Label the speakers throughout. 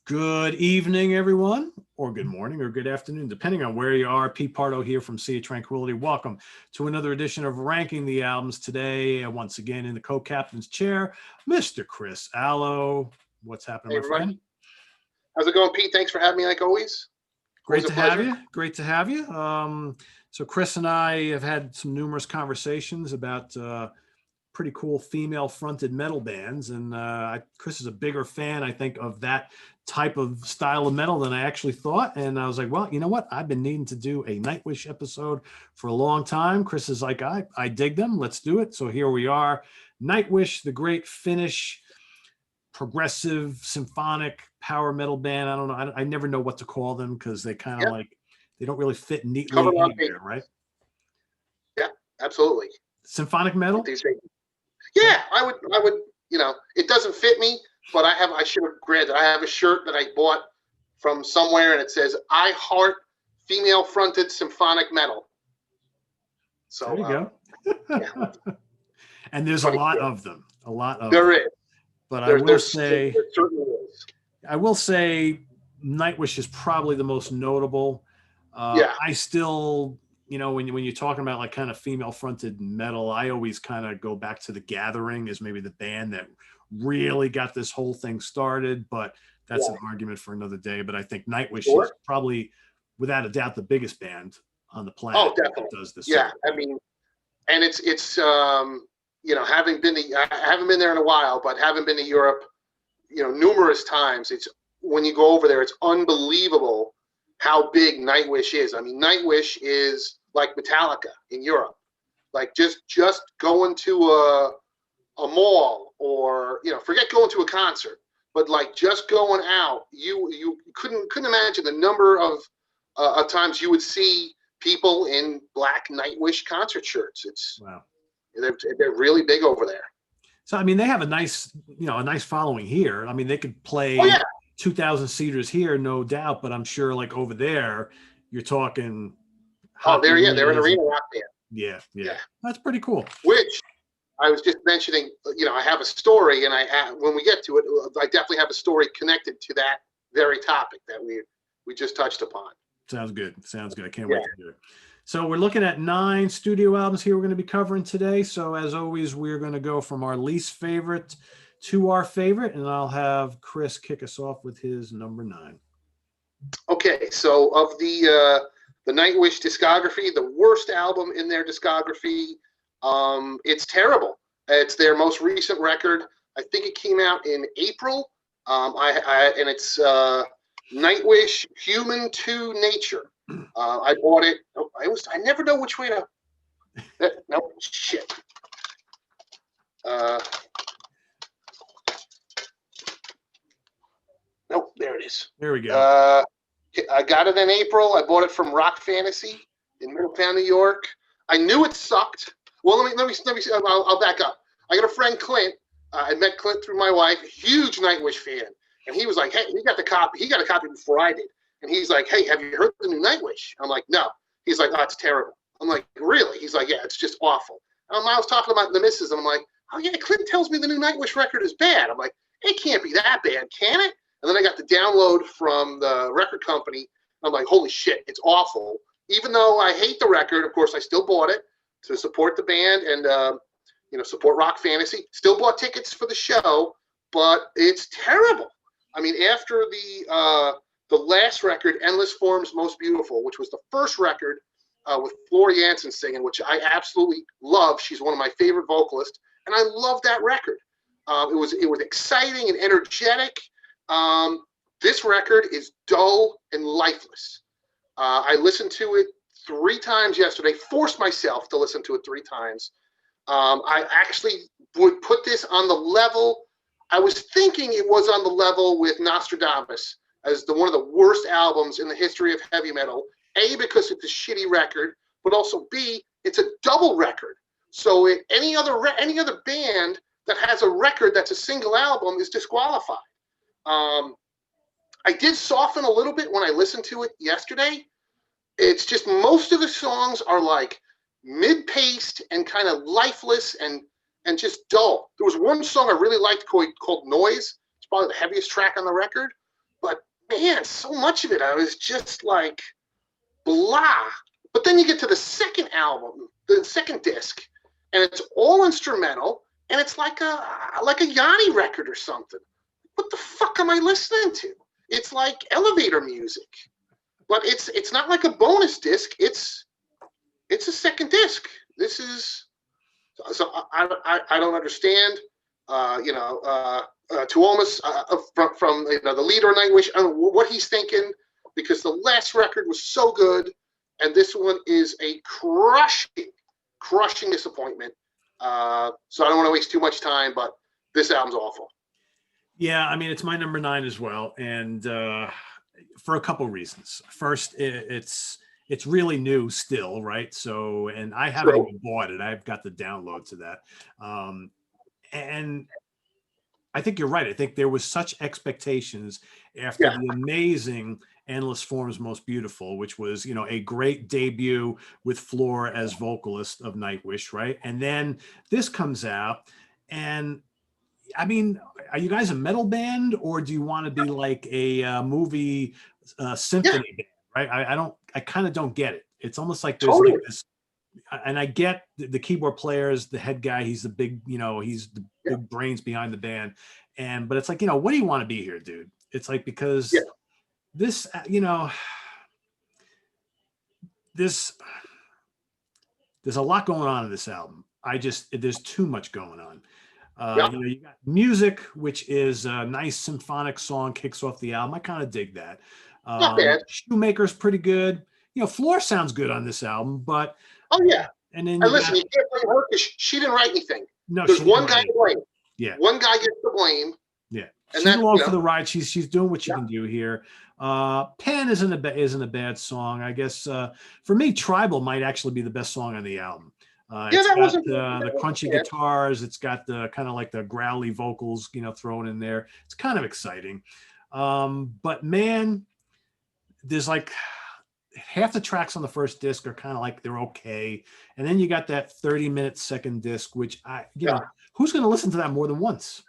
Speaker 1: Good evening, everyone, or good morning, or good afternoon, depending on where you are. Pete Pardo here from Sea of Tranquility. Welcome to another edition of Ranking the Albums. Today, once again, in the co-captain's chair, Mr. Chris Alo. What's happening,
Speaker 2: Hey,
Speaker 1: my friend?
Speaker 2: How's it going, Pete? Thanks for having me, like always.
Speaker 1: Great to have you. Great to have you. So Chris and I have had some numerous conversations about pretty cool female-fronted metal bands, and Chris is a bigger fan, I think, of that type of style of metal than I actually thought. And I was like, well, you know what? I've been needing to do a Nightwish episode for a long time. Chris is like, I dig them. Let's do it. So here we are. Nightwish, the great Finnish progressive symphonic power metal band. I don't know. I never know what to call them because they kind of like, they don't really fit neatly anywhere, right?
Speaker 2: Yeah, absolutely.
Speaker 1: Symphonic metal?
Speaker 2: Yeah, I would, it doesn't fit me, but I should have granted, I have a shirt that I bought from somewhere and it says, I heart female fronted symphonic metal. So
Speaker 1: there you go.
Speaker 2: Yeah.
Speaker 1: And there's a lot of them. A lot of
Speaker 2: there
Speaker 1: them.
Speaker 2: Is.
Speaker 1: But
Speaker 2: there
Speaker 1: I will say Nightwish is probably the most notable. I still, when you're talking about like kind of female fronted metal, I always kind of go back to The Gathering as maybe the band that really got this whole thing started, but that's an argument for another day. But I think Nightwish is probably, without a doubt, the biggest band on the planet.
Speaker 2: Oh, definitely.
Speaker 1: That does this.
Speaker 2: Yeah, I mean, and it's having been I haven't been there in a while, but having been to Europe, numerous times, it's when you go over there, it's unbelievable how big Nightwish is. I mean, Nightwish is like Metallica in Europe. Like just going to a mall or, forget going to a concert, but like just going out, you couldn't imagine the number of times you would see people in black Nightwish concert shirts.
Speaker 1: Wow.
Speaker 2: They're really big over there.
Speaker 1: So, I mean, they have a nice following here. I mean, they could play 2,000 seaters here, no doubt, but I'm sure like over there, you're talking.
Speaker 2: They're an arena rock band.
Speaker 1: Yeah. That's pretty cool.
Speaker 2: Which I was just mentioning, I have a story, and when we get to it, I definitely have a story connected to that very topic that we just touched upon.
Speaker 1: Sounds good. I can't wait to hear it. So we're looking at 9 studio albums here we're going to be covering today. So as always, we're going to go from our least favorite to our favorite, and I'll have Chris kick us off with his number 9.
Speaker 2: Okay, so of the Nightwish discography, the worst album in their discography, it's terrible. It's their most recent record. I think it came out in April. And it's Nightwish Human to Nature. I bought it. I never know which way to. No shit. Nope, there it is.
Speaker 1: There we go.
Speaker 2: I got it in April. I bought it from Rock Fantasy in Middletown, New York. I knew it sucked. Well, let me. I'll back up. I got a friend, Clint. I met Clint through my wife, huge Nightwish fan, and he was like, "Hey, he got a copy before I did." And he's like, "Hey, have you heard the new Nightwish?" I'm like, "No." He's like, "Oh, it's terrible." I'm like, "Really?" He's like, "Yeah, it's just awful." I was talking about the missus, and I'm like, "Oh yeah, Clint tells me the new Nightwish record is bad." I'm like, "It can't be that bad, can it?" And then I got the download from the record company. I'm like, "Holy shit, it's awful." Even though I hate the record, of course, I still bought it to support the band and support Rock Fantasy. Still bought tickets for the show, but it's terrible. I mean, after the last record, Endless Forms Most Beautiful, which was the first record with Floor Jansen singing, which I absolutely love. She's one of my favorite vocalists, and I love that record. It was exciting and energetic. This record is dull and lifeless. I listened to it 3 times yesterday, forced myself to listen to it 3 times. I actually would put this on the level. I was thinking it was on the level with Nostradamus as one of the worst albums in the history of heavy metal. A, because it's a shitty record, but also B, it's a double record. So any other band that has a record that's a single album is disqualified. I did soften a little bit when I listened to it yesterday. It's just most of the songs are like mid-paced and kind of lifeless and just dull. There was one song I really liked called Noise. It's probably the heaviest track on the record, but man, so much of it, I was just like, blah. But then you get to the second album, the second disc, and it's all instrumental, and it's like a Yanni record or something. What the fuck am I listening to? It's like elevator music, but it's not like a bonus disc. It's a second disc. This is so I don't understand. To almost from the leader of Nightwish, I don't know what he's thinking, because the last record was so good, and this one is a crushing disappointment. So I don't want to waste too much time, but this album's awful.
Speaker 1: Yeah, I mean, it's my number 9 as well, and for a couple reasons. First, it's really new still, right? So, and I haven't even bought it. I've got the download to that, and I think you're right. I think there was such expectations after the amazing Endless Forms Most Beautiful, which was, a great debut with Floor as vocalist of Nightwish, right? And then this comes out, and I mean, are you guys a metal band, or do you want to be like a movie symphony band, right? I kind of don't get it. It's almost like there's like this, and I get the keyboard players, the head guy, he's the big, he's the big brains behind the band. But it's like, what do you want to be here, dude? It's like, because this, there's a lot going on in this album. There's too much going on. You got music, which is a nice symphonic song, kicks off the album. I kind of dig that.
Speaker 2: Not bad.
Speaker 1: Shoemaker's pretty good. Floor sounds good on this album, but and then
Speaker 2: listen, you can't blame her because she didn't write anything.
Speaker 1: No,
Speaker 2: there's one guy to blame.
Speaker 1: Yeah,
Speaker 2: one guy gets to blame.
Speaker 1: Yeah, and she's along for the ride. She's doing what she can do here. Pen isn't a bad song, I guess. For me, Tribal might actually be the best song on the album. It's got the crunchy guitars. It's got the kind of like the growly vocals, thrown in there. It's kind of exciting. But man, there's like half the tracks on the first disc are kind of like they're okay. And then you got that 30-minute second disc, which who's going to listen to that more than once?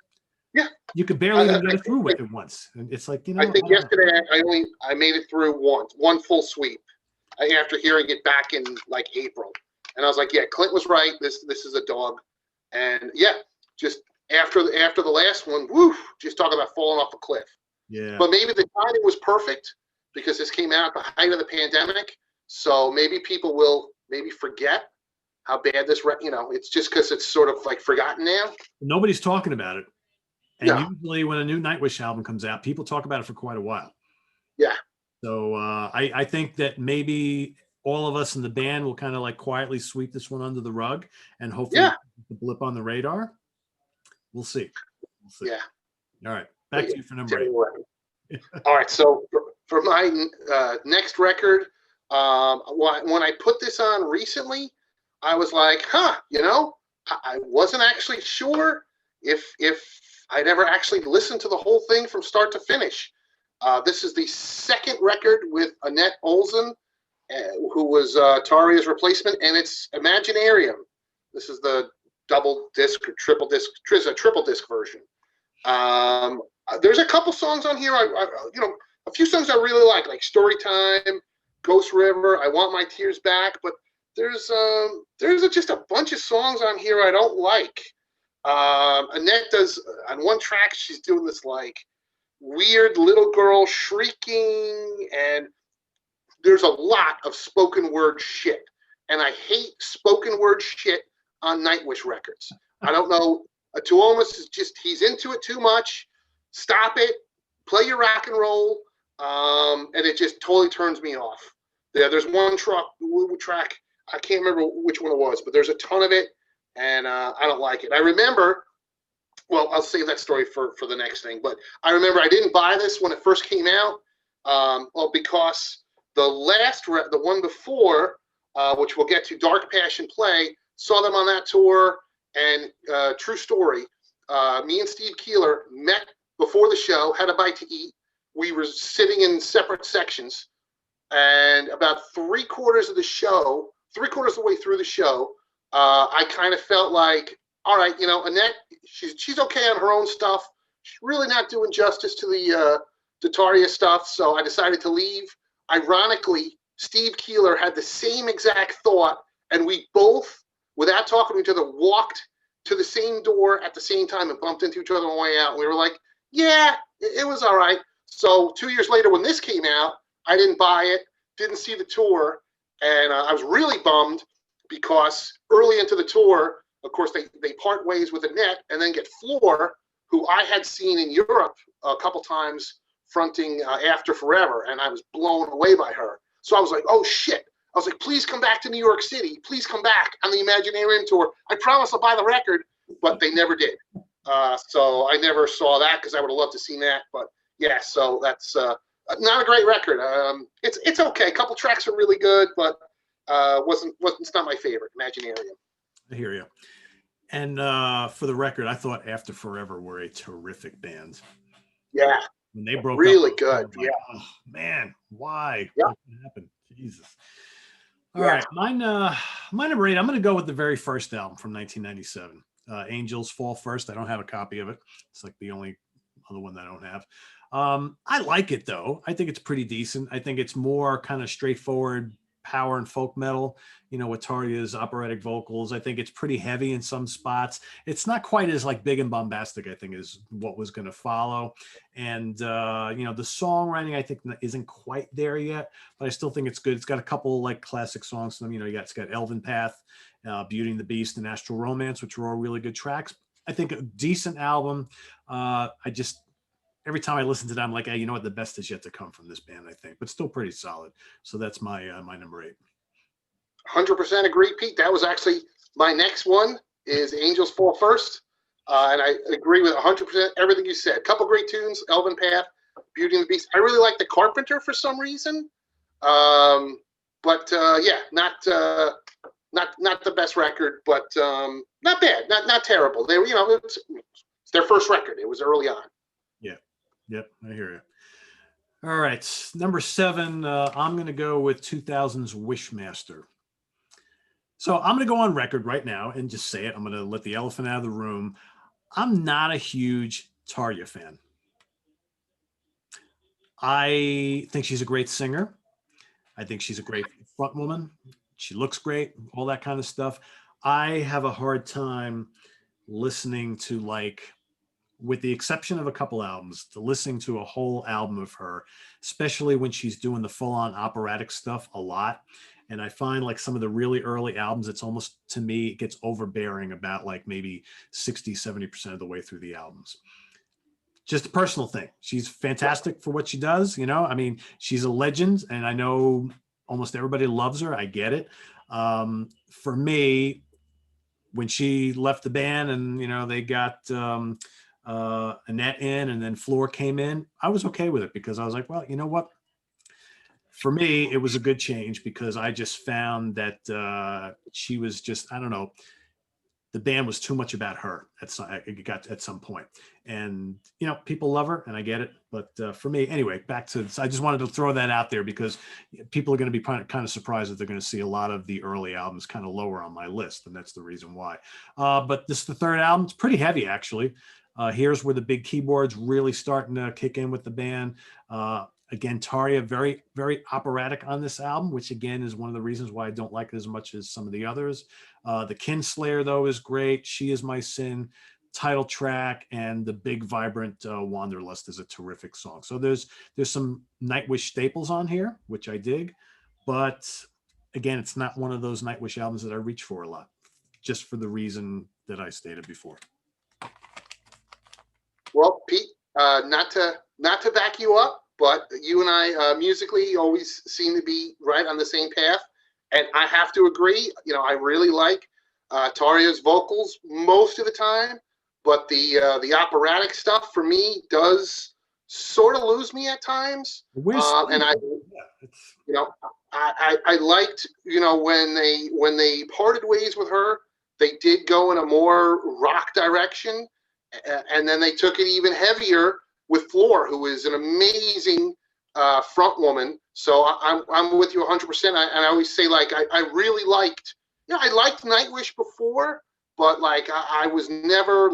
Speaker 2: Yeah.
Speaker 1: You could barely even get it through with it once. And it's like,
Speaker 2: I think yesterday I made it through one full sweep after hearing it back in like April. And I was like, yeah, Clint was right. This is a dog. And just after the last one, just talk about falling off a cliff.
Speaker 1: Yeah.
Speaker 2: But maybe the timing was perfect because this came out at the height of the pandemic. So maybe people will forget how bad this, it's just because it's sort of like forgotten now.
Speaker 1: Nobody's talking about it. And usually when a new Nightwish album comes out, people talk about it for quite a while.
Speaker 2: Yeah.
Speaker 1: So I think that maybe all of us in the band will kind of like quietly sweep this one under the rug and hopefully the blip on the radar. We'll see.
Speaker 2: Yeah.
Speaker 1: All right. Back to you for number 8.
Speaker 2: All right. So for my next record, when I put this on recently, I was like, I wasn't actually sure if I'd ever actually listened to the whole thing from start to finish. This is the second record with Annette Olsen, who was Taria's replacement, and it's Imaginarium. This is the double disc or triple disc version. There's a couple songs on here. A few songs I really like Storytime, Ghost River, I Want My Tears Back, but there's just a bunch of songs on here I don't like. Annette does, on one track, she's doing this like weird little girl shrieking, and there's a lot of spoken word shit. And I hate spoken word shit on Nightwish records. I don't know. Tuomas is just, he's into it too much. Stop it. Play your rock and roll. And it just totally turns me off. There's one track, I can't remember which one it was, but there's a ton of it, and I don't like it. I remember, well, I'll save that story for the next thing, but I remember I didn't buy this when it first came out, because the one before, which we'll get to, Dark Passion Play, saw them on that tour, and true story, me and Steve Keeler met before the show, had a bite to eat. We were sitting in separate sections, and about three quarters of the way through the show, I kind of felt like, all right, Annette, she's okay on her own stuff. She's really not doing justice to to Tarja stuff, so I decided to leave. Ironically, Steve Keeler had the same exact thought, and we both, without talking to each other, walked to the same door at the same time and bumped into each other on the way out. And we were like, yeah, it was all right. So 2 years later, when this came out, I didn't buy it, didn't see the tour, and I was really bummed because early into the tour, of course, they part ways with Annette and then get Floor, who I had seen in Europe a couple times fronting After Forever, and I was blown away by her. So I was like, oh, shit. I was like, please come back to New York City. Please come back on the Imaginarium tour. I promise I'll buy the record, but they never did. So I never saw that because I would have loved to see that. But, yeah, so that's not a great record. It's okay. A couple tracks are really good, but it's not my favorite, Imaginarium.
Speaker 1: I hear you. And for the record, I thought After Forever were a terrific band.
Speaker 2: Yeah.
Speaker 1: When they broke
Speaker 2: really
Speaker 1: up,
Speaker 2: good.
Speaker 1: like,
Speaker 2: Yeah.
Speaker 1: oh, man, why?
Speaker 2: Yeah.
Speaker 1: What happened? Jesus. All right. My number 8, I'm going to go with the very first album from 1997. Angels Fall First. I don't have a copy of it. It's like the only other one that I don't have. I like it, though. I think it's pretty decent. I think it's more kind of straightforward power and folk metal, with Tarja's operatic vocals. I think it's pretty heavy in some spots. It's not quite as like big and bombastic, I think, as what was going to follow. And, the songwriting, I think, isn't quite there yet, but I still think it's good. It's got a couple like classic songs. It's got Elven Path, Beauty and the Beast, and Astral Romance, which are all really good tracks. I think a decent album. Every time I listen to them, I'm like, hey, you know what? The best is yet to come from this band, I think, but still pretty solid. So that's my number 8.
Speaker 2: 100% agree, Pete. That was actually my next one is Angels Fall First. And I agree with 100% everything you said. Couple great tunes, Elven Path, Beauty and the Beast. I really like The Carpenter for some reason. Not the best record, but not bad, not terrible. They were, it's their first record. It was early on.
Speaker 1: Yeah. Yep, I hear you. All right, number 7, I'm going to go with 2000's Wishmaster. So I'm going to go on record right now and just say it. I'm going to let the elephant out of the room. I'm not a huge Tarja fan. I think she's a great singer. I think she's a great front woman. She looks great, all that kind of stuff. I have a hard time listening to, with the exception of a couple albums, listening to a whole album of her, especially when she's doing the full-on operatic stuff a lot. And I find some of the really early albums, it's almost, to me, it gets overbearing about maybe 60, 70% of the way through the albums. Just a personal thing. She's fantastic for what she does. She's a legend, and I know almost everybody loves her. I get it. For me, when she left the band and, they got Annette in and then Floor came in, I was okay with it because I was like, well, you know what? For me, it was a good change because I just found that she was just, I don't know, the band was too much about her at some point. And, people love her and I get it. But for me, anyway, I just wanted to throw that out there because people are going to be kind of surprised that they're going to see a lot of the early albums kind of lower on my list. And that's the reason why. But this is the third album. It's pretty heavy, actually. Here's where the big keyboards really starting to kick in with the band. Again, Tarja, very, very operatic on this album, which again is one of the reasons why I don't like it as much as some of the others. The Kinslayer, though, is great. She Is My Sin, title track, and the big, vibrant Wanderlust is a terrific song. So there's some Nightwish staples on here, which I dig. But again, it's not one of those Nightwish albums that I reach for a lot, just for the reason that I stated before.
Speaker 2: Well, Pete, not to back you up, but you and I musically always seem to be right on the same path. And I have to agree, I really like Tarja's vocals most of the time, but the operatic stuff for me does sort of lose me at times. And I liked, when they parted ways with her, they did go in a more rock direction. And then they took it even heavier with Floor, who is an amazing front woman. So I'm with you 100%. And I always say, I really liked, I liked Nightwish before, but I was never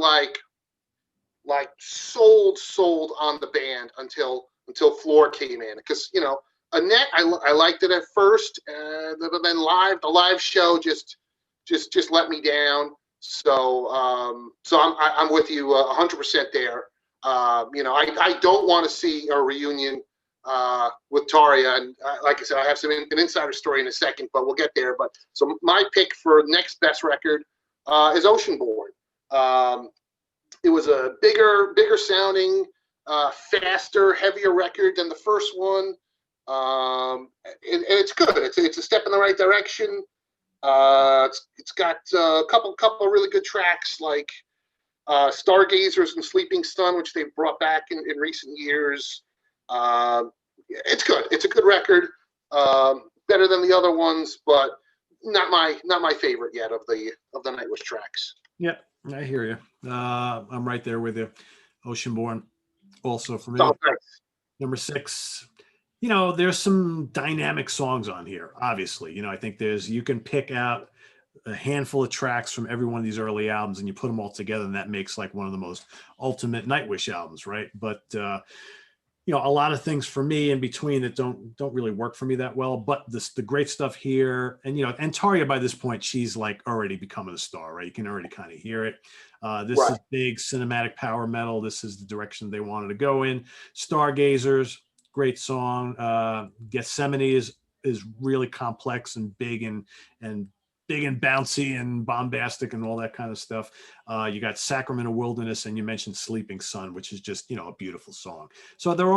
Speaker 2: sold on the band until until Floor came in, because Annette, I liked it at first, but then the live show just let me down. So I'm with you 100% there. I don't want to see a reunion with Tarja, and like I said, I have an insider story in a second, but we'll get there. But so my pick for next best record is Oceanborn. It was a bigger sounding, faster, heavier record than the first one. And it's good. It's a step in the right direction. It's got a couple of really good tracks like Stargazers and Sleeping Sun, which they've brought back in recent years. It's good. It's a good record. Better than the other ones, but not my favorite yet of the Nightwish tracks.
Speaker 1: Yeah, I hear you. I'm right there with you. Oceanborn, also for me.
Speaker 2: Oh, thanks.
Speaker 1: Number 6. There's some dynamic songs on here. Obviously, I think you can pick out a handful of tracks from every one of these early albums, and you put them all together, and that makes like one of the most ultimate Nightwish albums, right? But a lot of things for me in between that don't really work for me that well. But the great stuff here, and and Tarja by this point, she's like already becoming a star, right? You can already kind of hear it. This is big cinematic power metal. This is the direction they wanted to go in. Stargazers, great song. Gethsemane is really complex and big and bouncy and bombastic and all that kind of stuff. You got Sacrament of Wilderness, and you mentioned Sleeping Sun, which is just a beautiful song. So there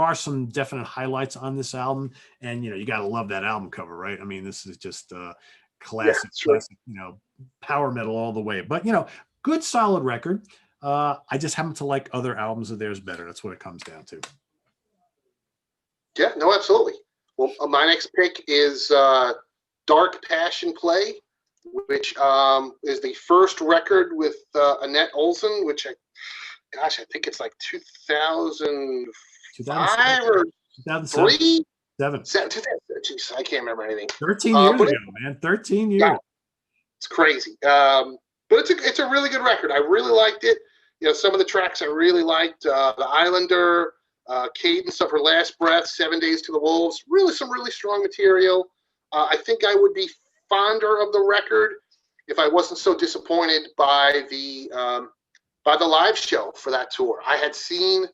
Speaker 1: are some definite highlights on this album, and you got to love that album cover, right? I mean, this is just classic, power metal all the way. But good solid record. I just happen to like other albums of theirs better. That's what it comes down to.
Speaker 2: Yeah, no, absolutely. Well, my next pick is Dark Passion Play, which is the first record with Annette Olsen, which I think it's like 2005 or 2003? 2007. Jeez, I can't remember anything.
Speaker 1: 13 years ago, man. 13 years.
Speaker 2: Yeah, it's crazy. But it's a really good record. I really liked it. Some of the tracks I really liked. The Islander, Cadence of Her Last Breath, 7 Days to the Wolves. Some really strong material. I think I would be fonder of the record if I wasn't so disappointed by the live show for that tour. I had seen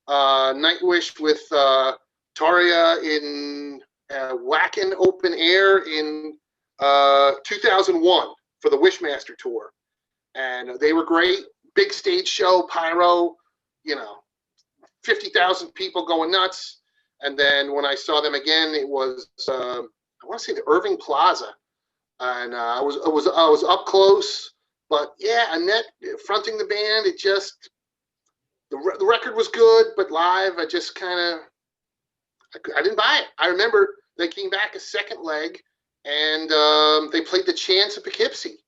Speaker 2: Nightwish with Tarja in Wacken Open Air in 2001 for the Wishmaster tour, and they were great. Big stage show, pyro, 50,000 people going nuts. And then when I saw them again, it was I want to say the Irving Plaza, and I was up close. But yeah, Annette fronting the band, it just the record was good, but live I just I didn't buy it. I remember they came back a second leg, and they played the Chance of Poughkeepsie,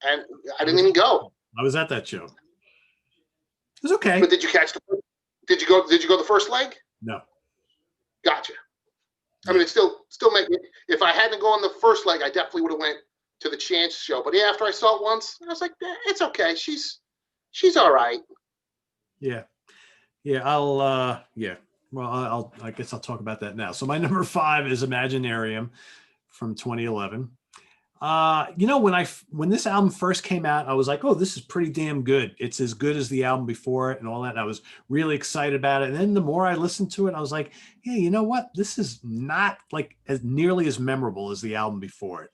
Speaker 2: and I didn't even go.
Speaker 1: I was at that show. It was okay.
Speaker 2: But did you catch Did you go the first leg?
Speaker 1: No.
Speaker 2: Gotcha. I mean, it still make me. If I hadn't gone the first leg, I definitely would have went to the Chance show. But yeah, after I saw it once, I was like, it's okay. She's all right.
Speaker 1: Yeah. Well, I guess I'll talk about that now. So my number 5 is Imaginarium from 2011. When this album first came out, I was like, oh, this is pretty damn good. It's as good as the album before it and all that. And I was really excited about it. And then the more I listened to it, I was like, yeah, you know what? This is not like as nearly as memorable as the album before it.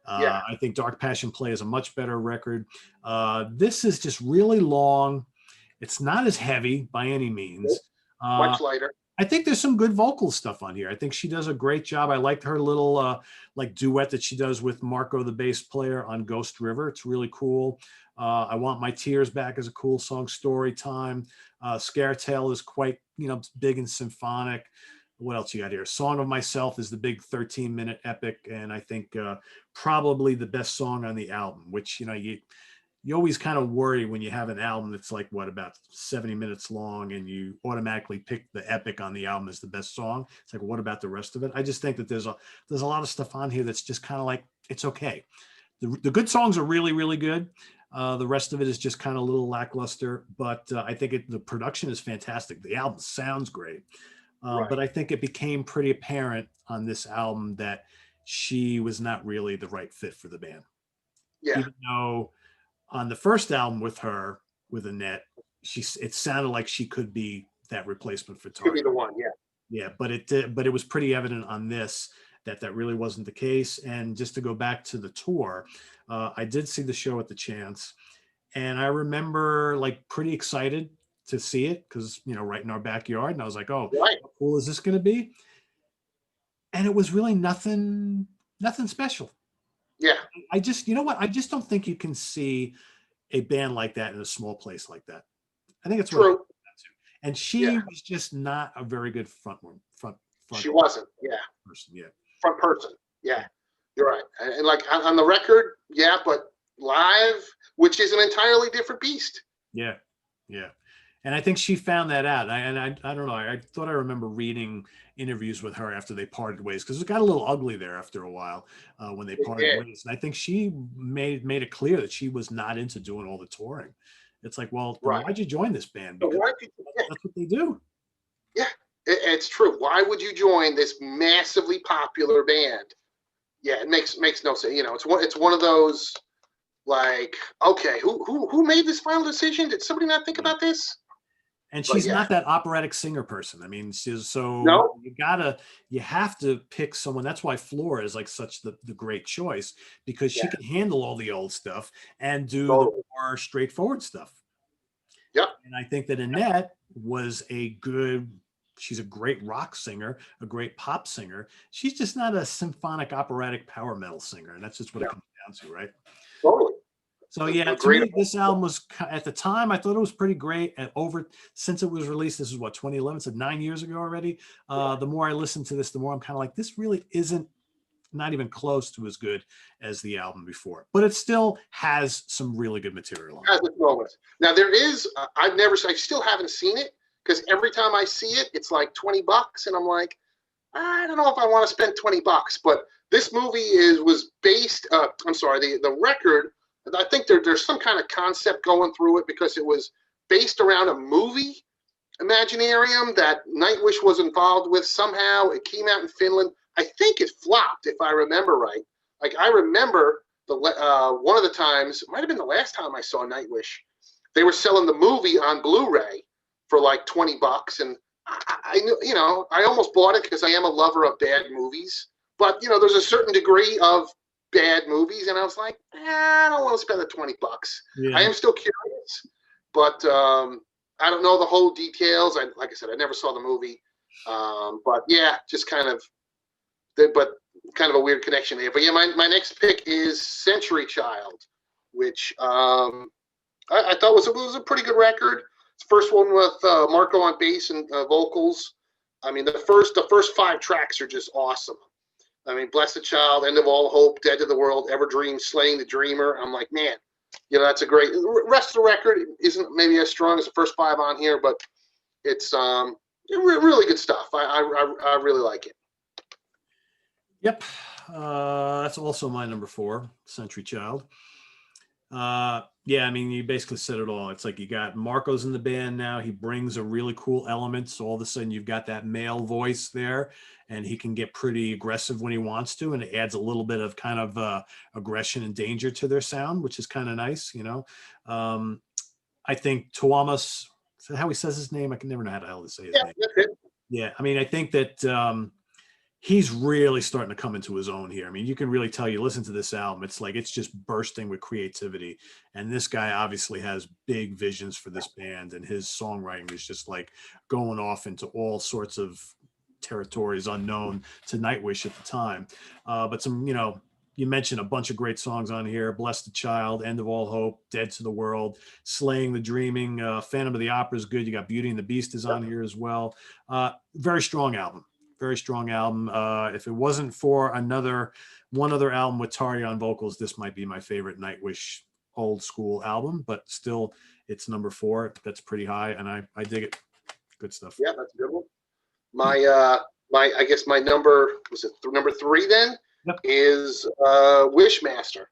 Speaker 1: I think Dark Passion Play is a much better record. This is just really long. It's not as heavy by any means.
Speaker 2: Much lighter.
Speaker 1: I think there's some good vocal stuff on here. I think she does a great job. I liked her little duet that she does with Marco, the bass player, on Ghost River. It's really cool. I Want My Tears Back is a cool song. Story Time. Scare Tale is quite big and symphonic. What else you got here? Song of Myself is the big 13-minute epic, and I think probably the best song on the album, which you always kind of worry when you have an album that's like about 70 minutes long and you automatically pick the epic on the album as the best song. It's like, what about the rest of it? I just think that there's a lot of stuff on here that's just kind of like, it's okay. The good songs are really, really good. The rest of it is just kind of a little lackluster, but I think the production is fantastic. The album sounds great.
Speaker 2: Right.
Speaker 1: But I think it became pretty apparent on this album that she was not really the right fit for the band.
Speaker 2: Yeah.
Speaker 1: Even though on the first album with her, with Annette, it sounded like she could be that replacement for
Speaker 2: Could be
Speaker 1: Tarja.
Speaker 2: the one. Yeah.
Speaker 1: Yeah, but it did, but it was pretty evident on this that that really wasn't the case. And just to go back to the tour, I did see the show at the Chance, and I remember like pretty excited to see it because right in our backyard, and I was like, oh,
Speaker 2: Right.
Speaker 1: how cool is this going to be? And it was really nothing special.
Speaker 2: Yeah.
Speaker 1: I just, you know what? I just don't think you can see a band like that in a small place like that. I think it's what it
Speaker 2: True.
Speaker 1: comes down to. And she
Speaker 2: Yeah.
Speaker 1: was just not a very good front
Speaker 2: She wasn't. Yeah.
Speaker 1: person yet.
Speaker 2: Front person. Yeah. You're right. And like on the record, yeah, but live, which is an entirely different beast.
Speaker 1: Yeah, yeah. And I think she found that out. I don't know. I thought I remember reading interviews with her after they parted ways because it got a little ugly there after a while when they parted
Speaker 2: Yeah.
Speaker 1: ways. And I think she made it clear that she was not into doing all the touring. It's like, well, then
Speaker 2: Right.
Speaker 1: why'd you join this band?
Speaker 2: But
Speaker 1: Because
Speaker 2: why did
Speaker 1: that's what they do.
Speaker 2: Yeah, it's true. Why would you join this massively popular band? Yeah, it makes no sense. It's one of those like, okay, who made this final decision? Did somebody not think about this?
Speaker 1: And
Speaker 2: But
Speaker 1: she's
Speaker 2: yeah,
Speaker 1: not that operatic singer person. I mean, so
Speaker 2: no,
Speaker 1: you have to pick someone. That's why Flora is like such the great choice because she
Speaker 2: yeah,
Speaker 1: can handle all the old stuff and do the
Speaker 2: totally.
Speaker 1: more straightforward stuff.
Speaker 2: Yep,
Speaker 1: And I think that Annette she's a great rock singer, a great pop singer. She's just not a symphonic operatic power metal singer. And that's just what it
Speaker 2: yeah,
Speaker 1: comes down to, right?
Speaker 2: totally.
Speaker 1: So yeah, to
Speaker 2: Agreed.
Speaker 1: me, this album was at the time I thought it was pretty great. And since it was released, this is what 2011, so 9 years ago already. The more I listen to this, the more I'm kind of like, this really isn't not even close to as good as the album before, but it still has some really good material on
Speaker 2: Has
Speaker 1: it.
Speaker 2: its moments. Now there is. I still haven't seen it because every time I see it, it's like $20, and I'm like, I don't know if I want to spend $20. But this movie was based. I'm sorry, the record. I think there's some kind of concept going through it because it was based around a movie, Imaginarium, that Nightwish was involved with somehow. It came out in Finland. I think it flopped, if I remember right. Like I remember one of the times, it might have been the last time I saw Nightwish. They were selling the movie on Blu-ray for like $20, and I knew, I almost bought it because I am a lover of bad movies. But there's a certain degree of bad movies, and I was like, I don't want to spend the $20.
Speaker 1: Yeah.
Speaker 2: I am still curious, but I don't know the whole details. Like I said, I never saw the movie, but yeah, just kind of a weird connection there. But yeah, my next pick is Century Child, which I thought was a pretty good record. It's the first one with Marco on bass and vocals. I mean, the first 5 tracks are just awesome. I mean, Blessed Child, End of All Hope, Dead to the World, Ever Dream, Slaying the Dreamer. I'm like, man, that's a great. The rest of the record isn't maybe as strong as the first 5 on here, but it's really good stuff. I really like it.
Speaker 1: Yep. That's also my number 4, Century Child. Yeah, I mean, you basically said it all. It's like you got Marco's in the band now. He brings a really cool element. So all of a sudden you've got that male voice there, and he can get pretty aggressive when he wants to. And it adds a little bit of kind of aggression and danger to their sound, which is kind of nice, I think Tuomas, is that how he says his name? I can never know how the hell to say his name.
Speaker 2: That's it.
Speaker 1: Yeah, I mean, I think that he's really starting to come into his own here. I mean, you can really tell, you listen to this album, it's like it's just bursting with creativity. And this guy obviously has big visions for this band, and his songwriting is just like going off into all sorts of territories unknown to Nightwish at the time. But some, you mentioned a bunch of great songs on here: Blessed Child, End of All Hope, Dead to the World, Slaying the Dreaming, Phantom of the Opera is good. You got Beauty and the Beast is on here as well. Very strong album. Very strong album. If it wasn't for one other album with Tarja on vocals, this might be my favorite Nightwish old school album, but still it's number 4. That's pretty high, and I dig it. Good stuff.
Speaker 2: Yeah, that's a good one. I guess my number number 3 then.
Speaker 1: Yep.
Speaker 2: Is Wishmaster.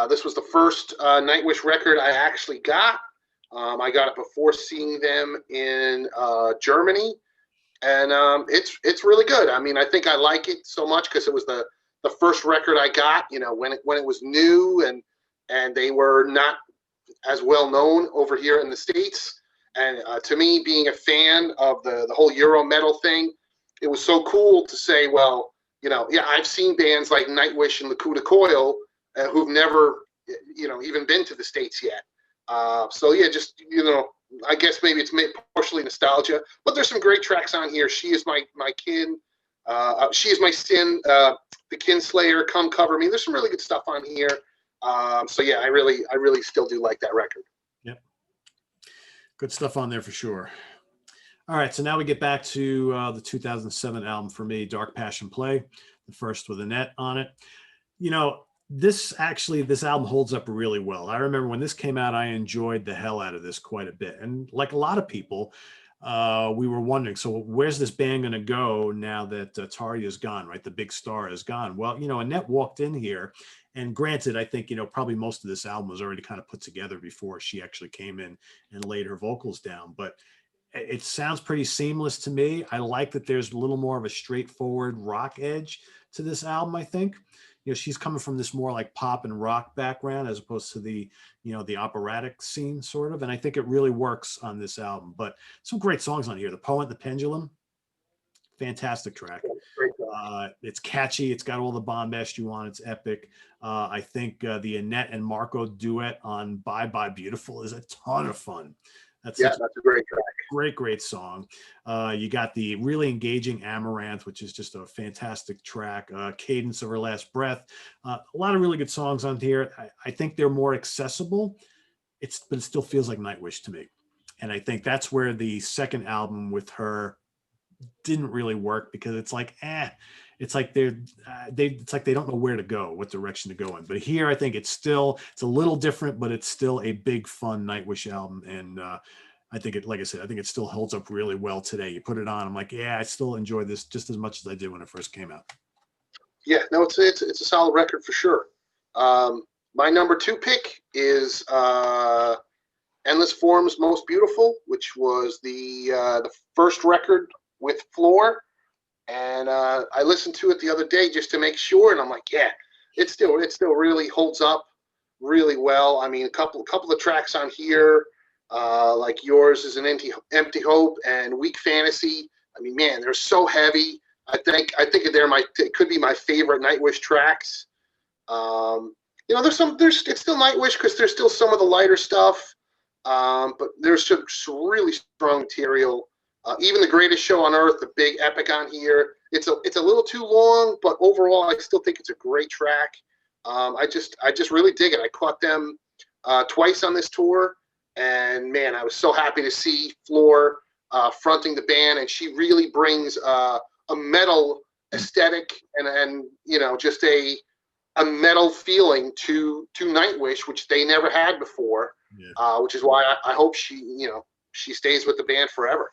Speaker 2: This was the first Nightwish record I actually got. I got it before seeing them in Germany. and it's really good. I mean, I think I like it so much because it was the first record I got, you know, when it was new, and they were not as well known over here in the States. And to me, being a fan of the whole Euro metal thing, it was so cool to say, well, you know, yeah, I've seen bands like Nightwish and Coup de Coil who've never, you know, even been to the States yet. So yeah, just, you know, I guess maybe it's partially nostalgia, but there's some great tracks on here. She is my kin. She is my sin. The Kinslayer, Come Cover Me. There's some really good stuff on here. So yeah, I really still do like that record.
Speaker 1: Yep. Good stuff on there for sure. All right, so now we get back to the 2007 album for me, Dark Passion Play, the first with Annette on it. You know, this album holds up really well. I remember when this came out, I enjoyed the hell out of this quite a bit. And like a lot of people, we were wondering, so where's this band going to go now that Tarja is gone, right? The big star is gone. Well, you know, Annette walked in here, and granted, I think, you know, probably most of this album was already kind of put together before she actually came in and laid her vocals down. But it sounds pretty seamless to me. I like that there's a little more of a straightforward rock edge to this album, I think. You know, she's coming from this more like pop and rock background as opposed to the, you know, the operatic scene sort of. And I think it really works on this album. But some great songs on here. The Poet, The Pendulum, fantastic track. It's catchy. It's got all the bombast you want. It's epic. I think the Annette and Marco duet on Bye Bye Beautiful is a ton of fun.
Speaker 2: That's a great track.
Speaker 1: Great song. You got the really engaging Amaranth, which is just a fantastic track. Cadence of Her Last Breath. A lot of really good songs on here. I think they're more accessible. But it still feels like Nightwish to me. And I think that's where the second album with her didn't really work, because it's like, it's like it's like they don't know where to go, what direction to go in. But here, I think it's a little different, but it's still a big fun Nightwish album. And I think like I said, I think it still holds up really well today. You put it on, I'm like, yeah, I still enjoy this just as much as I did when it first came out.
Speaker 2: Yeah, no, it's a solid record for sure. My number 2 pick is Endless Forms Most Beautiful, which was the first record with Floor. And I listened to it the other day just to make sure, and I'm like, yeah, it still really holds up really well. I mean, a couple of tracks on here, like Yours is an Empty Hope and Weak Fantasy. I mean, man, they're so heavy. I think it could be my favorite Nightwish tracks. You know, it's still Nightwish because there's still some of the lighter stuff, but there's some really strong material. Even The Greatest Show on Earth, the big epic on here, it's a little too long, but overall, I still think it's a great track. I just really dig it. I caught them twice on this tour, and man, I was so happy to see Floor fronting the band, and she really brings a metal aesthetic and you know, just a metal feeling to Nightwish, which they never had before. Yeah. Which is why I hope she stays with the band forever.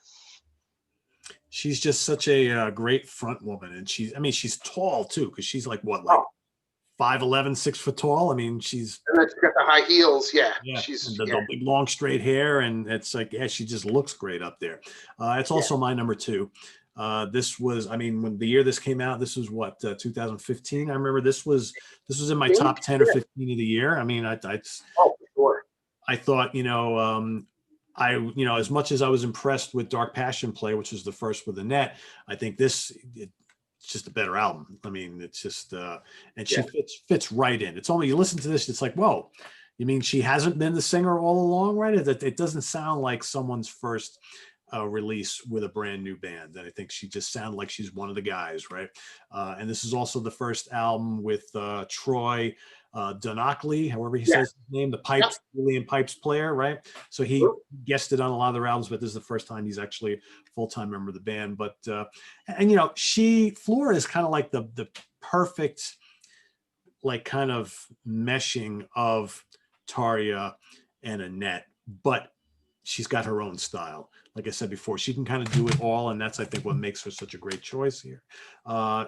Speaker 1: She's just such a great front woman, and she's tall too, because she's like 5'11", 6 foot tall. I mean, and she's
Speaker 2: got the high heels. Yeah.
Speaker 1: She's the big long straight hair, and it's like, yeah, she just looks great up there. It's also my number 2. This was, I mean, when the year this came out, this was what, 2015. I remember this was in my top 10 or 15 of the year. I mean, for
Speaker 2: sure.
Speaker 1: I thought, you know, as much as I was impressed with Dark Passion Play, which was the first with Annette, I think it's just a better album. I mean, it's just, and she fits right in. It's only, you listen to this, it's like, whoa, you mean she hasn't been the singer all along, right? It doesn't sound like someone's first release with a brand new band. And I think she just sounded like she's one of the guys, right? And this is also the first album with Troy Donockley, however he says his name, the pipes, Julian pipes player, right? So he guested on a lot of the albums, but this is the first time he's actually a full-time member of the band. But and you know, Flora is kind of like the perfect, like, kind of meshing of Tarja and Annette, but she's got her own style. Like I said before, she can kind of do it all, and that's, I think, what makes her such a great choice here.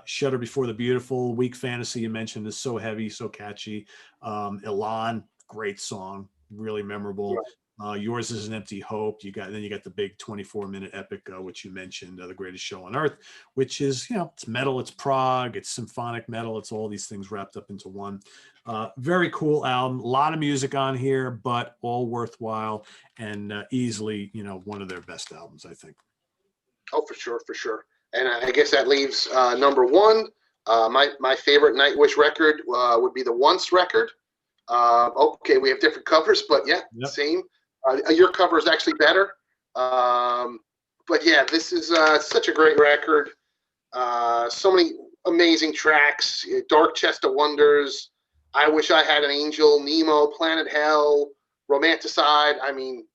Speaker 1: Shudder Before the Beautiful, Weak Fantasy, you mentioned, is so heavy, so catchy. Elan, great song, really memorable. Yours is an Empty Hope. You got the big 24-minute epic, which you mentioned, The Greatest Show on Earth, which is, it's metal, it's prog, it's symphonic metal, it's all these things wrapped up into one. Very cool album. A lot of music on here, but all worthwhile, and easily, one of their best albums, I think.
Speaker 2: Oh, for sure, for sure. And I guess that leaves number one. My favorite Nightwish record would be the Once record. Okay, we have different covers, but yeah, yep. Same. Your cover is actually better. But yeah, this is such a great record. So many amazing tracks. Dark Chest of Wonders, I Wish I Had an Angel, Nemo, Planet Hell, Romanticide. I mean,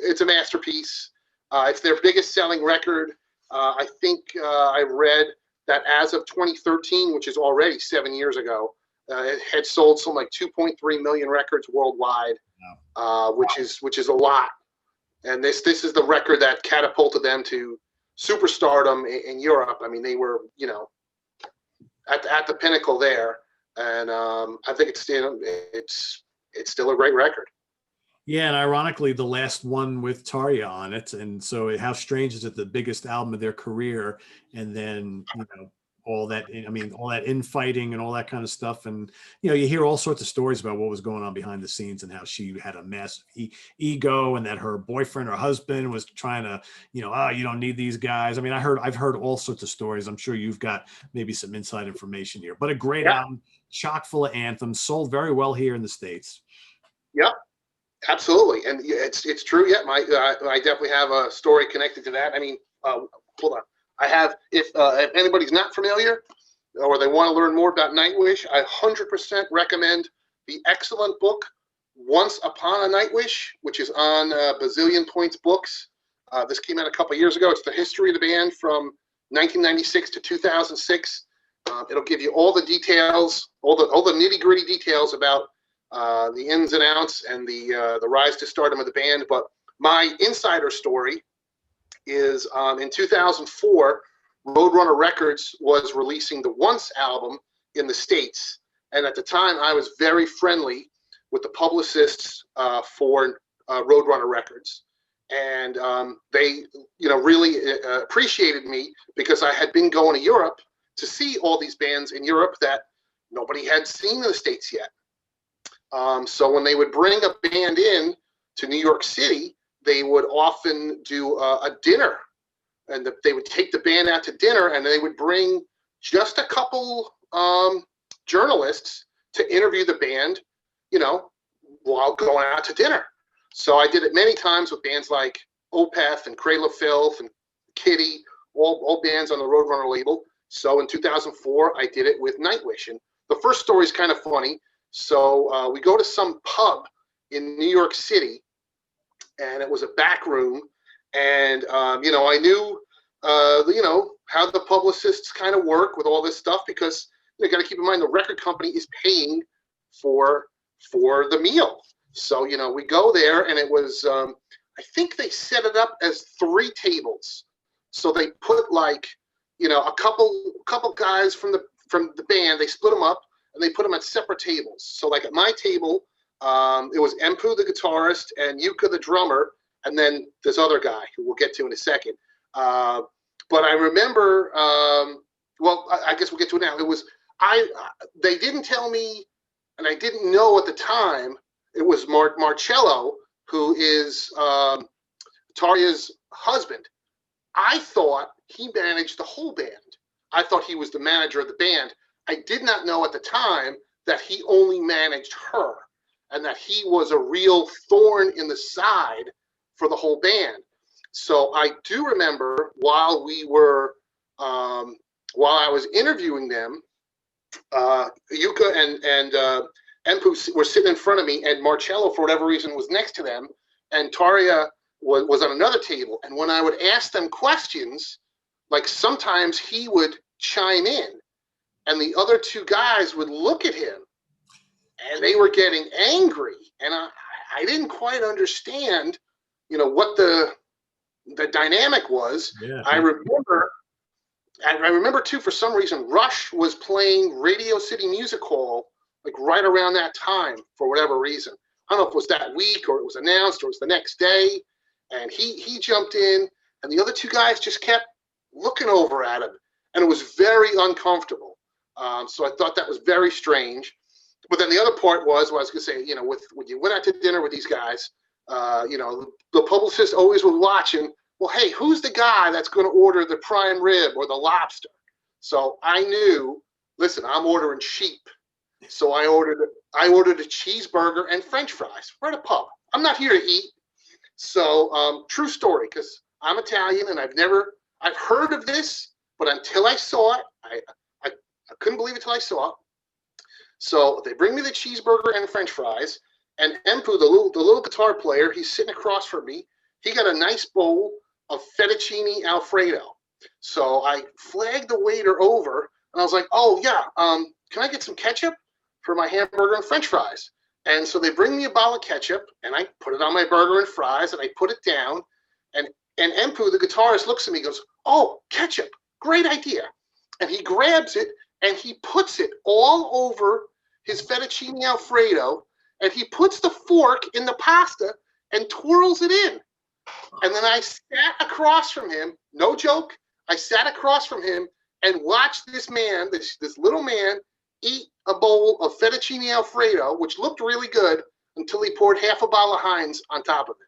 Speaker 2: it's a masterpiece. It's their biggest selling record. I think I read that as of 2013, which is already 7 years ago, it had sold something like 2.3 million records worldwide, which is a lot. And this is the record that catapulted them to superstardom in Europe. I mean, they were at the pinnacle there, and I think it's still a great record.
Speaker 1: Yeah, and ironically, the last one with Tarja on it, and so how strange is it? The biggest album of their career, and then all that infighting and all that kind of stuff, and you hear all sorts of stories about what was going on behind the scenes and how she had a massive ego, and that her boyfriend or husband was trying to, you don't need these guys. I mean, I've heard all sorts of stories. I'm sure you've got maybe some inside information here, but a great album, chock full of anthems, sold very well here in the States.
Speaker 2: Yep. Absolutely, and it's true. Yeah, I definitely have a story connected to that. I mean, hold on. I have, if anybody's not familiar or they want to learn more about Nightwish, I 100% recommend the excellent book Once Upon a Nightwish, which is on Bazillion Points Books. This came out a couple of years ago. It's the history of the band from 1996 to 2006. It'll give you all the details, all the nitty-gritty details about the ins and outs and the rise to stardom of the band. But my insider story is in 2004, Roadrunner Records was releasing the Once album in the States. And at the time, I was very friendly with the publicists for Roadrunner Records. And they, really appreciated me because I had been going to Europe to see all these bands in Europe that nobody had seen in the States yet. So when they would bring a band in to New York City, they would often do a dinner, and they would take the band out to dinner, and they would bring just a couple journalists to interview the band, while going out to dinner. So I did it many times with bands like Opeth and Cradle of Filth and Kitty, all bands on the Roadrunner label. So in 2004, I did it with Nightwish. And the first story is kind of funny. So we go to some pub in New York City, and it was a back room. And, I knew, how the publicists kind of work with all this stuff, because you got to keep in mind the record company is paying for the meal. So, we go there, and it was, I think they set it up as 3 tables. So they put a couple guys from the band, they split them up, and they put them at separate tables. So like at my table, it was Empu, the guitarist, and Yuka, the drummer, and then this other guy who we'll get to in a second. But I remember, I guess we'll get to it now. It was, they didn't tell me, and I didn't know at the time, it was Marcello, who is Tarja's husband. I thought he managed the whole band. I thought he was the manager of the band. I did not know at the time that he only managed her, and that he was a real thorn in the side for the whole band. So I do remember while I was interviewing them, Yuka and Empu were sitting in front of me, and Marcello, for whatever reason, was next to them, and Tarja was on another table. And when I would ask them questions, like sometimes he would chime in, and the other 2 guys would look at him, and they were getting angry. And I didn't quite understand, what the dynamic was. Yeah. I remember too, for some reason, Rush was playing Radio City Music Hall, like right around that time, for whatever reason. I don't know if it was that week or it was announced or it was the next day. And he jumped in, and the other two guys just kept looking over at him, and it was very uncomfortable. So I thought that was very strange. But then the other part was what I was going to say, you know, when you went out to dinner with these guys, you know, the publicist always was watching. Well, hey, who's the guy that's going to order the prime rib or the lobster? So I knew, listen, I'm ordering cheap. So I ordered a cheeseburger and French fries. We're at a pub. I'm not here to eat. So true story, because I'm Italian and I've heard of this, but until I saw it, I couldn't believe it until I saw it. So they bring me the cheeseburger and French fries, and Empu, the little guitar player, he's sitting across from me. He got a nice bowl of fettuccine Alfredo. So I flagged the waiter over, and I was like, "Oh yeah, can I get some ketchup for my hamburger and French fries?" And so they bring me a bottle of ketchup, and I put it on my burger and fries, and I put it down, and Empu, the guitarist, looks at me and goes, "Oh, ketchup, great idea." And he grabs it, and he puts it all over his fettuccine Alfredo, and he puts the fork in the pasta and twirls it in. And then I sat across from him, no joke, I sat across from him and watched this man, this little man, eat a bowl of fettuccine Alfredo, which looked really good, until he poured half a bottle of Heinz on top of it.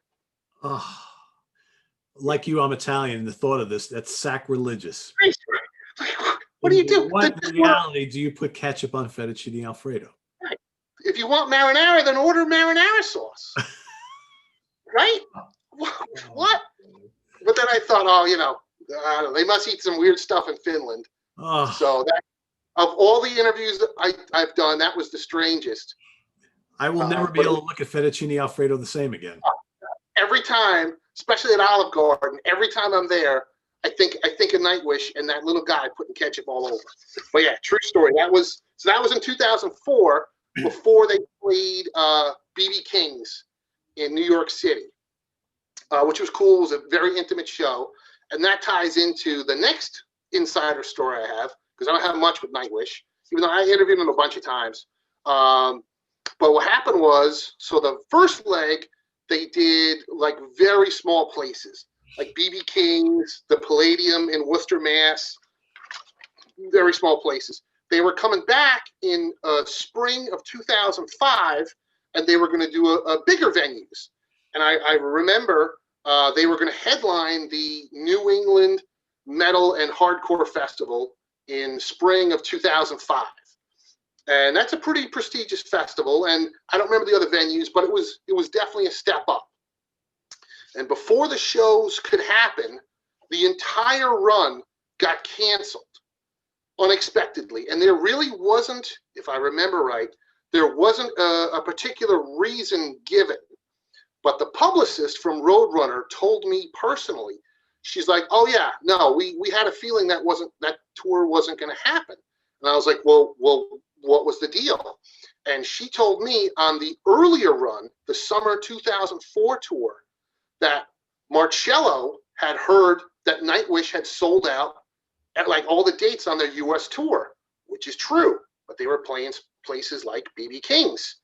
Speaker 1: Oh, like you, I'm Italian. The thought of this, that's sacrilegious.
Speaker 2: What do you do?
Speaker 1: What reality do you put ketchup on fettuccine Alfredo?
Speaker 2: Right. If you want marinara, then order marinara sauce. Right? What? But then I thought, oh, you know, they must eat some weird stuff in Finland.
Speaker 1: Oh.
Speaker 2: So that, of all the interviews that I've done, that was the strangest.
Speaker 1: I will never be able to look at fettuccine Alfredo the same again.
Speaker 2: Every time, especially at Olive Garden, every time I'm there, I think of Nightwish and that little guy putting ketchup all over. But yeah, true story. That was in 2004, before they played BB King's in New York City, which was cool. It was a very intimate show, and that ties into the next insider story I have, because I don't have much with Nightwish, even though I interviewed him a bunch of times. But what happened was, so the first leg, they did like very small places, like BB King's, the Palladium in Worcester, Mass. Very small places. They were coming back in spring of 2005, and they were going to do a bigger venues. And I remember they were going to headline the New England Metal and Hardcore Festival in spring of 2005. And that's a pretty prestigious festival. And I don't remember the other venues, but it was definitely a step up. And before the shows could happen, the entire run got canceled unexpectedly. And there really wasn't, if I remember right, there wasn't a particular reason given. But the publicist from Roadrunner told me personally, she's like, "Oh yeah, no, we had a feeling that tour wasn't going to happen." And I was like, well, what was the deal? And she told me on the earlier run, the summer 2004 tour, that Marcello had heard that Nightwish had sold out at like all the dates on their US tour, which is true, but they were playing places like BB King's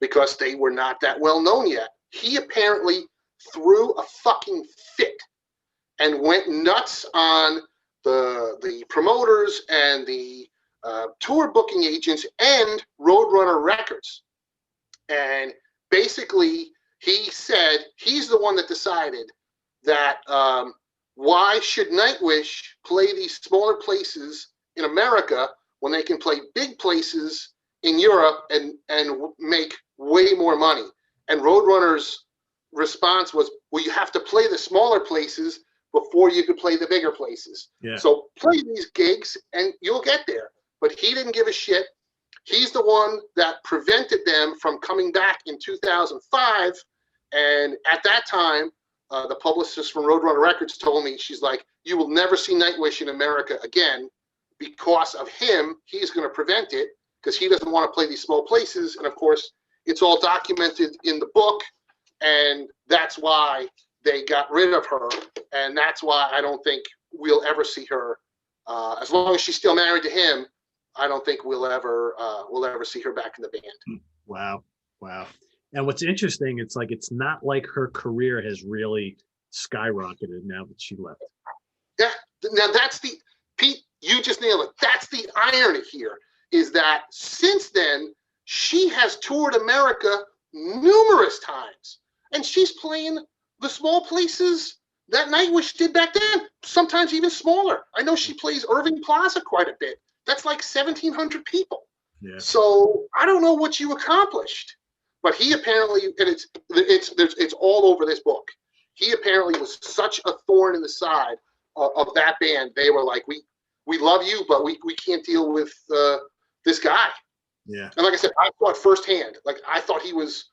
Speaker 2: because they were not that well known yet. He apparently threw a fucking fit and went nuts on the promoters and the tour booking agents and Roadrunner Records. And basically, he said he's the one that decided that why should Nightwish play these smaller places in America when they can play big places in Europe and make way more money? And Roadrunner's response was, well, you have to play the smaller places before you could play the bigger places. Yeah. So play these gigs and you'll get there. But he didn't give a shit. He's the one that prevented them from coming back in 2005. And at that time, the publicist from Roadrunner Records told me, she's like, "You will never see Nightwish in America again because of him. He's going to prevent it because he doesn't want to play these small places." And of course, it's all documented in the book. And that's why they got rid of her. And that's why I don't think we'll ever see her. As long as she's still married to him, I don't think we'll ever see her back in the band.
Speaker 1: Wow. And what's interesting, it's like it's not like her career has really skyrocketed now that she left.
Speaker 2: Yeah. Now that's the Pete. You just nailed it. That's the irony here. Is that since then she has toured America numerous times, and she's playing the small places that Nightwish did back then. Sometimes even smaller. I know she plays Irving Plaza quite a bit. That's like 1,700 people.
Speaker 1: Yeah.
Speaker 2: So I don't know what you accomplished, but he apparently, and it's all over this book. He apparently was such a thorn in the side of that band. They were like, we love you, but we can't deal with this guy.
Speaker 1: Yeah.
Speaker 2: And like I said, I thought firsthand, like I thought he was,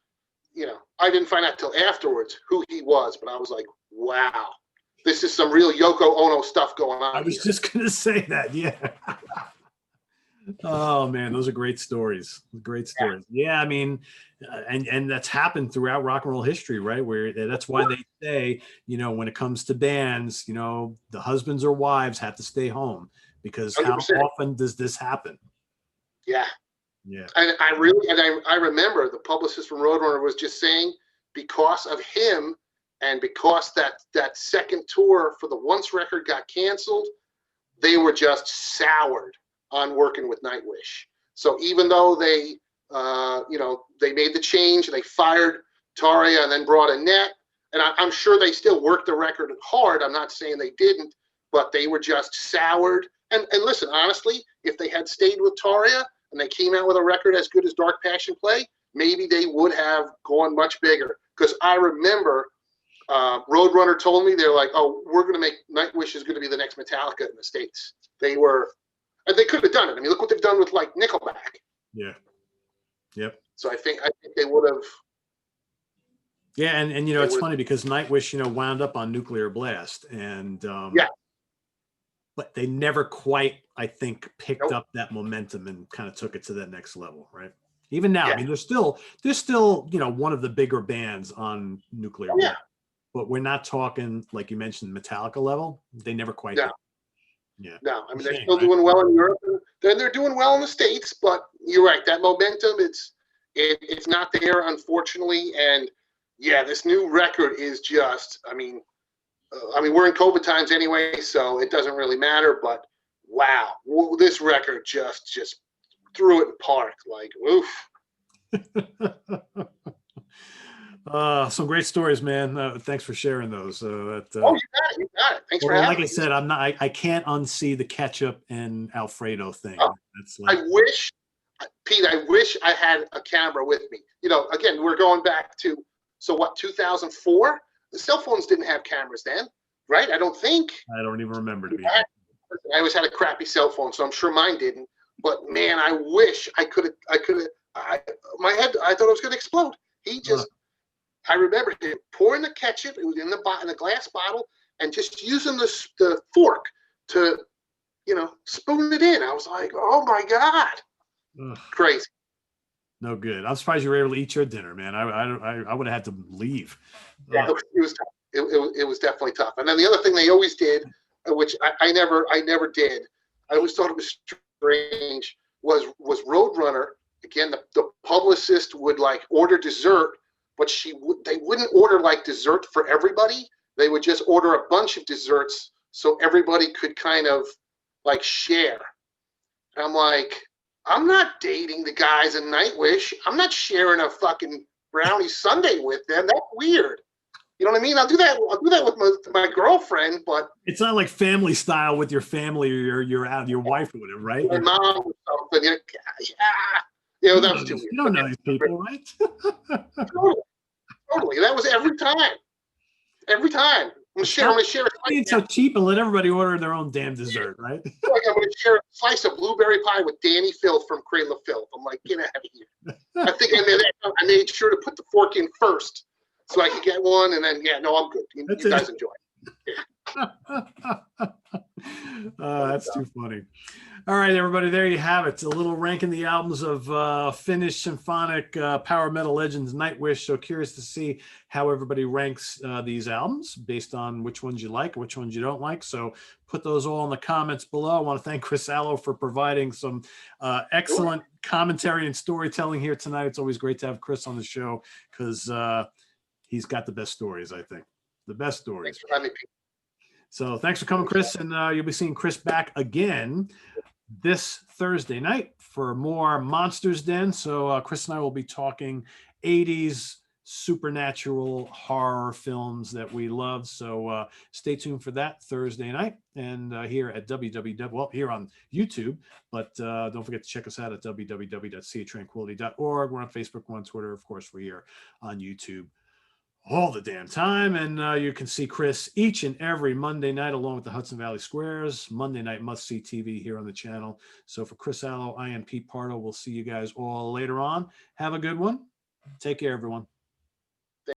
Speaker 2: I didn't find out till afterwards who he was, but I was like, wow, this is some real Yoko Ono stuff going on.
Speaker 1: I was just going to say that. Yeah. Oh man, those are great stories. Great stories. Yeah, I mean, and that's happened throughout rock and roll history, right? Where that's why they say, when it comes to bands, the husbands or wives have to stay home, because 100%. How often does this happen?
Speaker 2: Yeah.
Speaker 1: Yeah.
Speaker 2: And I remember the publicist from Roadrunner was just saying, because of him and because that second tour for the Once record got canceled, they were just soured on working with Nightwish. So even though they made the change and they fired Taria and then brought Annette, and I'm sure they still worked the record hard. I'm not saying they didn't, but they were just soured. And listen, honestly, if they had stayed with Taria and they came out with a record as good as Dark Passion Play, maybe they would have gone much bigger. Because I remember Roadrunner told me, they're like, oh, we're going to make Nightwish is going to be the next Metallica in the States. They were. And they could have done it. I mean, look what they've done with like Nickelback.
Speaker 1: Yeah. Yep.
Speaker 2: So I think they would have.
Speaker 1: Yeah, and it's funny because Nightwish, wound up on Nuclear Blast, and but they never quite, I think, picked up that momentum and kind of took it to that next level, right? Even now, I mean, they're still one of the bigger bands on Nuclear Blast, but we're not talking, like you mentioned, Metallica level. They never quite.
Speaker 2: Yeah.
Speaker 1: Yeah.
Speaker 2: No, I mean, they're still doing well in Europe. Then they're doing well in the States, but you're right. That momentum, it's not there, unfortunately. And yeah, this new record is just, I mean, we're in COVID times anyway, so it doesn't really matter, but wow, this record just threw it in park. Like, oof.
Speaker 1: Some great stories, man. Thanks for sharing those.
Speaker 2: You got it. Thanks for having me.
Speaker 1: Like I said, I can't unsee the ketchup and Alfredo thing. That's
Speaker 2: I wish, Pete, I had a camera with me. Again, we're going back to, 2004? The cell phones didn't have cameras then, right? I don't think.
Speaker 1: I don't even remember.
Speaker 2: I always had a crappy cell phone, so I'm sure mine didn't. But man, I wish I could have. My head, I thought it was going to explode. He just. I remember him pouring the ketchup. It was in the glass bottle, and just using the fork to, spoon it in. I was like, oh my god, crazy.
Speaker 1: No good. I'm surprised you were able to eat your dinner, man. I would have had to leave.
Speaker 2: Yeah, it was tough. It was definitely tough. And then the other thing they always did, which I never did, I always thought it was strange, was Roadrunner. Again, the publicist would like order dessert. But they wouldn't order like dessert for everybody. They would just order a bunch of desserts so everybody could kind of like share. And I'm like, I'm not dating the guys in Nightwish. I'm not sharing a fucking brownie sundae with them. That's weird. You know what I mean? I'll do that with my girlfriend, but
Speaker 1: it's not like family style with your family or your wife or whatever, right?
Speaker 2: My mom or something. That was too weird.
Speaker 1: You don't know these people, right?
Speaker 2: Totally. That was every time. Every time. I'm going to share
Speaker 1: it's so cheap and let everybody order their own damn dessert, right?
Speaker 2: Like I'm going to share a slice of blueberry pie with Danny Filth from Cradle of Filth. I'm like, get out of here. I think I made sure to put the fork in first so I could get one, and then I'm good. You guys enjoy.
Speaker 1: That's too funny. All right, everybody, there you have it. A little ranking the albums of Finnish symphonic power metal legends Nightwish. So curious to see how everybody ranks these albums based on which ones you like, which ones you don't like. So put those all in the comments below. I want to thank Chris Alo for providing some excellent commentary and storytelling here tonight. It's always great to have Chris on the show because he's got the best stories, I think. The best stories.
Speaker 2: Thanks for having me, Pete.
Speaker 1: So thanks for coming, Chris. And you'll be seeing Chris back again this Thursday night for more Monsters Den. So Chris and I will be talking 80s supernatural horror films that we love. So stay tuned for that Thursday night and here at www, well, here on YouTube, but don't forget to check us out at www.seatranquility.org. We're on Facebook, we're on Twitter. Of course, we're here on YouTube all the damn time. And you can see Chris each and every Monday night along with the Hudson Valley Squares, Monday night must-see TV here on the channel. So for Chris Alo, I am Pete Pardo. We'll see you guys all later on. Have a good one. Take care, everyone.